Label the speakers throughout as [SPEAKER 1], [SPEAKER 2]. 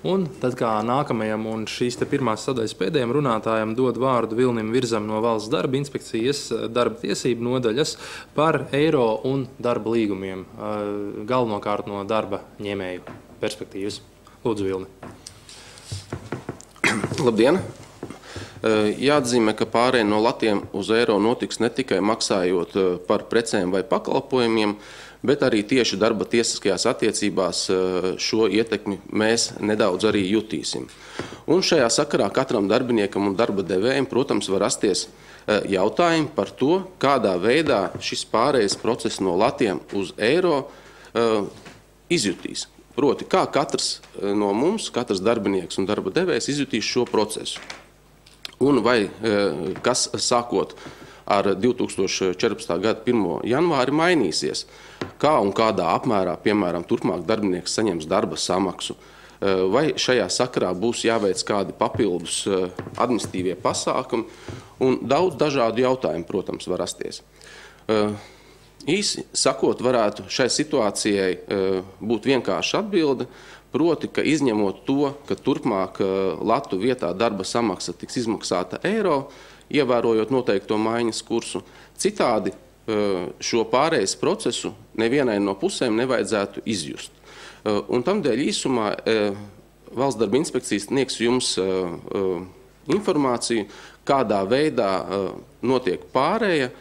[SPEAKER 1] Un tad kā nākamajam un šīs pirmās sadaļas pēdējiem runātājam dod vārdu Vilnim Virzam no Valsts darba inspekcijas darba tiesību nodaļas par eiro un darba līgumiem, galvenokārt no darba ņēmēju perspektīvas. Lūdzu, Vilni.
[SPEAKER 2] Labdien! Jāatzīmē, ka pārēja no latiem uz eiro notiks ne tikai maksājot par precēm vai pakalpojumiem, bet arī tieši darba tiesiskajās attiecībās šo ietekmi mēs nedaudz arī jutīsim. Un šajā sakarā katram darbiniekam un darba devējiem, protams, var rasties jautājumi par to, kādā veidā šis pārējas process no latiem uz eiro izjutīs. Proti, kā katrs no mums, katrs darbinieks un darba devējs izjutīs šo procesu. Un vai kas sākot ar 2014. gada 1. janvāri mainīsies, kā un kādā apmērā, piemēram, turpmāk darbinieks saņems darba samaksu, vai šajā sakarā būs jāveic kādi papildus administratīvie pasākumi, un daudz dažādu jautājumu, protams, var rasties. Īsi sakot, varētu šai situācijai būt vienkārša atbilde, proti, ka izņemot to, ka turpmāk latu vietā darba samaksa tiks izmaksāta eiro, ievērojot noteikto maiņas kursu, citādi šo pārējas procesu nevienai no pusēm nevajadzētu izjust. Un tamdēļ īsumā Valsts darba inspekcijas sniegs jums informāciju, kādā veidā notiek pārēja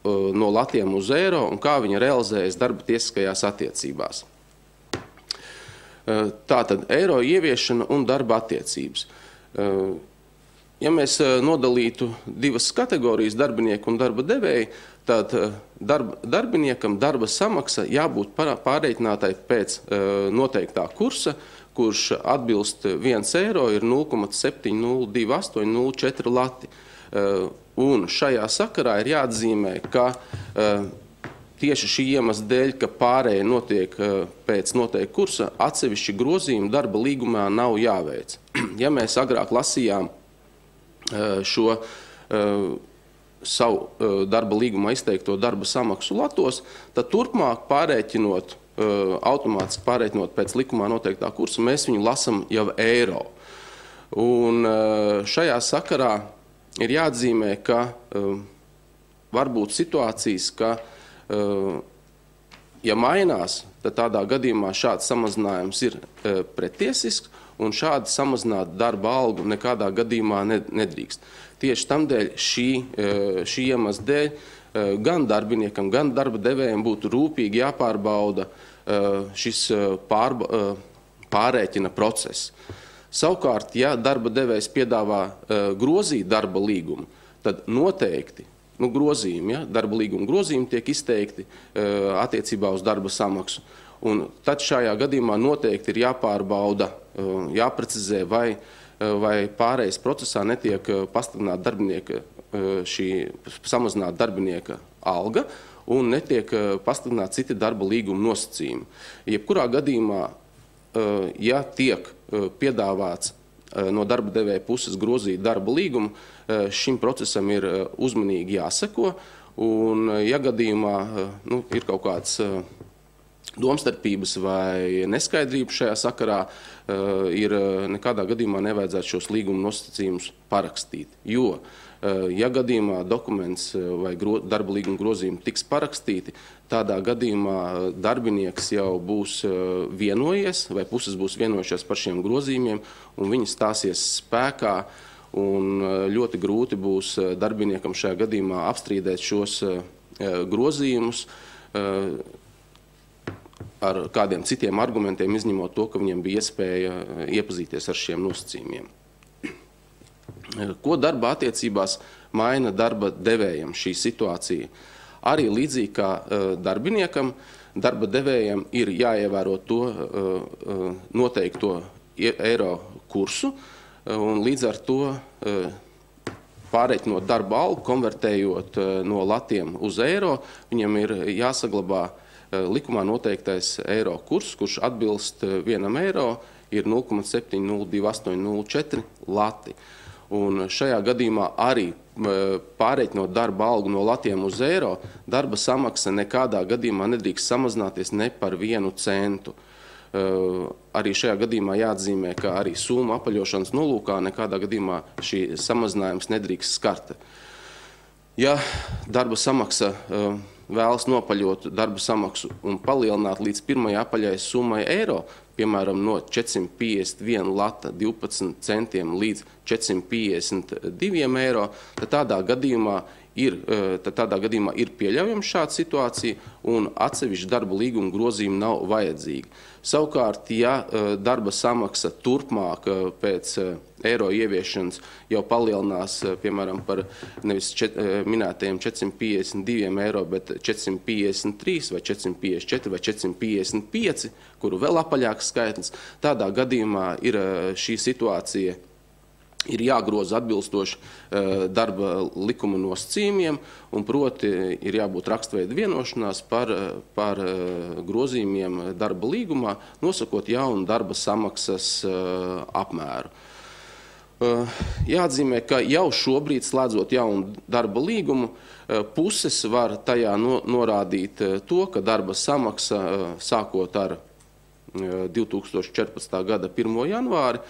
[SPEAKER 2] no latiem uz eiro un kā viņa realizējas darba tiesiskajās attiecībās. Tātad eiro ieviešana un darba attiecības. Ja mēs nodalītu divas kategorijas, darbinieku un darba devēju, tad darbiniekam darba samaksa jābūt pārreikinātai pēc noteiktā kursa, kurš atbilst 1 eiro ir 0,7028004 lati. Un šajā sakarā ir jāatzīmē, ka tieši šī iemesla dēļ, ka pārēja notiek pēc noteikta kursa, atsevišķi grozījumi darba līgumā nav jāveic. Ja mēs agrāk lasījām šo savu darba līgumā izteikto darba samaksu latos, tad turpmāk automātiski pārēķinot pēc likumā noteiktā kursa, mēs viņu lasam jau eiro. Un šajā sakarā ir jāatzīmē, ka var būt situācijas, ka ja mainās, tad tādā gadījumā šāds samazinājums ir pretiesisks, un šādi samazināt darba algu nekādā gadījumā nedrīkst. Tieši tamdēļ šī iemesla dēļ gan darbiniekam, gan darba devējiem būtu rūpīgi jāpārbauda šis pārēķina process. Savukārt, ja darba devējs piedāvā grozīt darba līgumu, tad noteikti grozījumi, ja, darba līguma grozījumi tiek izteikti attiecībā uz darba samaksu. Un tad šajā gadījumā noteikti ir jāpārbauda, jāprecizē, vai pārējas procesā netiek pastiprināta samazināta darbinieka alga un netiek pastiprināti citi darba līguma nosacījumi. Jebkurā gadījumā, ja tiek piedāvāts no darba devēja puses grozīt darba līgumu, šim procesam ir uzmanīgi jāseko, un ja gadījumā ir kaut kāds domstarpības vai neskaidrības šajā sakarā, ir nekādā gadījumā nevajadzētu šos līguma nosacījumus parakstīt. Jo, ja gadījumā dokuments vai darba līguma grozījumi tiks parakstīti, tādā gadījumā darbinieks jau būs vienojies, vai puses būs vienojušies par šiem grozījumiem, un viņi stāsies spēkā, un ļoti grūti būs darbiniekam šajā gadījumā apstrīdēt šos grozījumus, ar kādiem citiem argumentiem, izņemot to, ka viņiem bija iespēja iepazīties ar šiem nosacījumiem. Ko darba attiecībās maina darba devējam šī situācija? Arī līdzīgi kā darbiniekam, darba devējam ir jāievēro to noteikto eiro kursu, un līdz ar to pārreikinot darba algu, konvertējot no latiem uz eiro, viņam ir jāsaglabā likumā noteiktais eiro kurs, kurš atbilst 1 eiro, ir 0,7028004 lati. Un šajā gadījumā arī pārreikinot darba algu no latiem uz eiro, darba samaksa nekādā gadījumā nedrīkst samazināties ne par 1 centu. Arī šajā gadījumā jāatzīmē, ka arī summu apaļošanas nolūkā nekādā gadījumā šī samazinājums nedrīkst skart. Ja darba samaksa vēlas nopaļot darba samaksu un palielināt līdz pirmajai apaļai summai eiro, piemēram, no 451 lata 12 centiem līdz 452 eiro, tad tādā gadījumā ir pieļaujama šāda situācija un atsevišķi darba līguma grozījumi nav vajadzīgi. Savukārt, ja darba samaksa turpmāk pēc eiro ieviešanas jau palielinās, piemēram, par nevis minētajiem 452 eiro, bet 453 vai 454 vai 455, kuru vēl apaļāks skaitlis, tādā gadījumā ir šī situācija ir jāgroza atbilstoši darba likuma nosacījumiem, un proti ir jābūt rakstveida vienošanās par grozījumiem darba līgumā, nosakot jaunu darba samaksas apmēru. Jāatzīmē, ka jau šobrīd, slēdzot jaunu darba līgumu, puses var tajā norādīt to, ka darba samaksa sākot ar 2014. gada 1. janvāri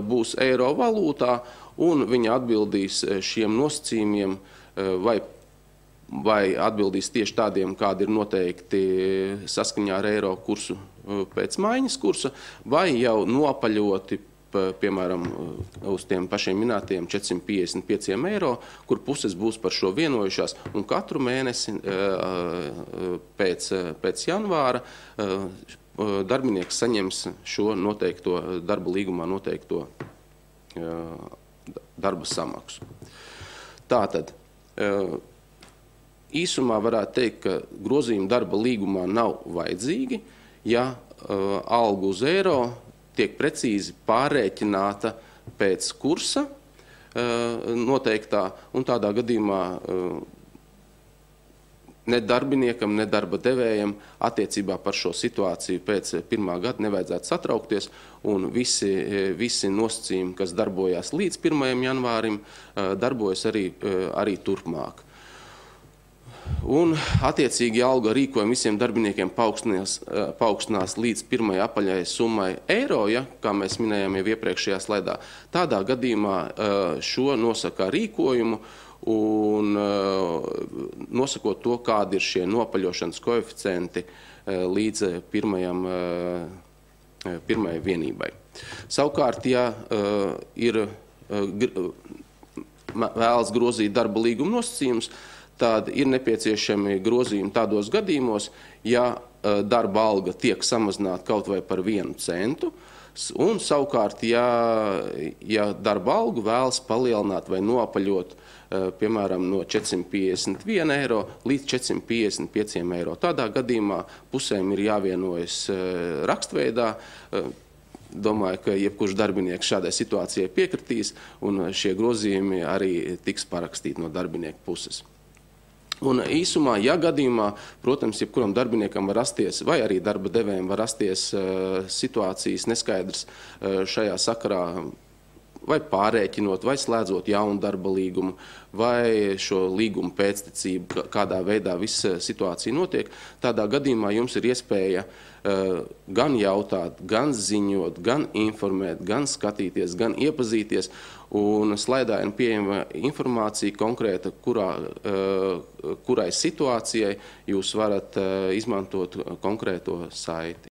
[SPEAKER 2] būs eiro valūtā, un viņa atbildīs šiem nosacījumiem vai atbildīs tieši tādiem, kādi ir noteikti saskaņā ar eiro kursu pēc maiņas kursa, vai jau nopaļoti, piemēram, uz tiem pašiem minētajiem 455 eiro, kur puses būs par šo vienojušās, un katru mēnesi pēc janvāra darbinieks saņems šo noteikto darba līgumā noteikto darba samaksu. Tātad, īsumā varētu teikt, ka grozījumi darba līgumā nav vajadzīgi, ja alga uz eiro tiek precīzi pārrēķināta pēc kursa noteiktā, un tādā gadījumā ne darbiniekam, ne darba devējam attiecībā par šo situāciju pēc 1. gada nevajadzētu satraukties, un visi nosacījumi, kas darbojās līdz 1. janvārim, darbojas arī turpmāk. Un attiecīgi alga rīkojumi visiem darbiniekiem paaugstinās līdz 1. apaļai summai eiro, ja, kā mēs minējām jau iepriekšējā slaidā. Tādā gadījumā šo nosaka rīkojumu, un nosakot to, kādi ir šie nopaļošanas koeficienti līdz pirmai vienībai. Savukārt, ja vēlas grozīt darba līguma nosacījumus, tad ir nepieciešami grozījumi tādos gadījumos, ja darba alga tiek samazināta kaut vai par 1 centu, un savukārt, ja darba algu vēlas palielināt vai nopaļot, piemēram, no 451 eiro līdz 455 eiro. Tādā gadījumā pusēm ir jāvienojas rakstveidā. Domāju, ka jebkurš darbinieks šādai situācijai piekritīs, un šie grozījumi arī tiks parakstīti no darbinieka puses. Un īsumā, ja gadījumā, protams, jebkuram darbiniekam var rasties, vai arī darba devējiem var rasties situācijas neskaidrs šajā sakarā, vai pārrēķinot, vai slēdzot jaunu darba līgumu, vai šo līgumu pēctecību, kādā veidā visa situācija notiek, tādā gadījumā jums ir iespēja gan jautāt, gan ziņot, gan informēt, gan skatīties, gan iepazīties, un slaidā ir pieejama informācija konkrēta, kurai situācijai jūs varat izmantot konkrēto saiti.